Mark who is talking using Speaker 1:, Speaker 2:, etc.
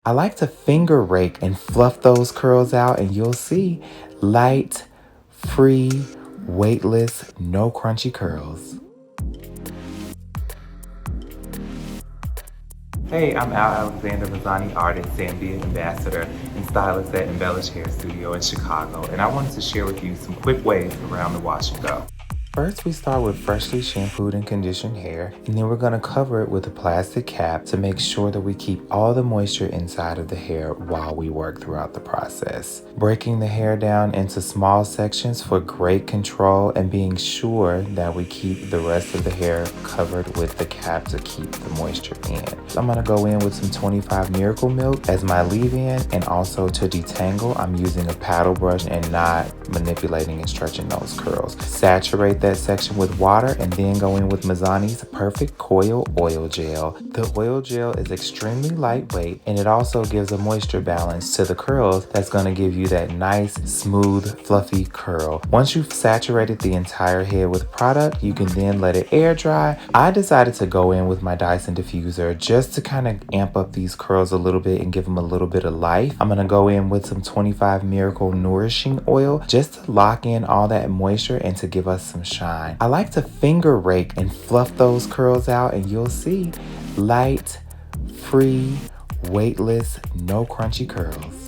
Speaker 1: I like to finger rake and fluff those curls out, and you'll see light, free, weightless, no crunchy curls. Hey, I'm Al Alexander, Mizani artist, Zambia ambassador, and stylist at Embellish Hair Studio in Chicago, and I wanted to share with you some quick ways around the wash and go. First, we start with freshly shampooed and conditioned hair, and then we're going to cover it with a plastic cap to make sure that we keep all the moisture inside of the hair while we work throughout the process. Breaking the hair down into small sections for great control and being sure that we keep the rest of the hair covered with the cap to keep the moisture in. So I'm going to go in with some 25 Miracle Milk as my leave-in, and also to detangle, I'm using a paddle brush and not manipulating and stretching those curls. Saturate that section with water and then go in with Mizani's Perfect Coil Oil Gel. The oil gel is extremely lightweight, and it also gives a moisture balance to the curls that's going to give you that nice, smooth, fluffy curl. Once you've saturated the entire head with product, you can then let it air dry. I decided to go in with my Dyson diffuser just to kind of amp up these curls a little bit and give them a little bit of life. I'm going to go in with some 25 Miracle Nourishing oil just to lock in all that moisture and to give us some shine. I like to finger rake and fluff those curls out, and you'll see light, free, weightless, no crunchy curls.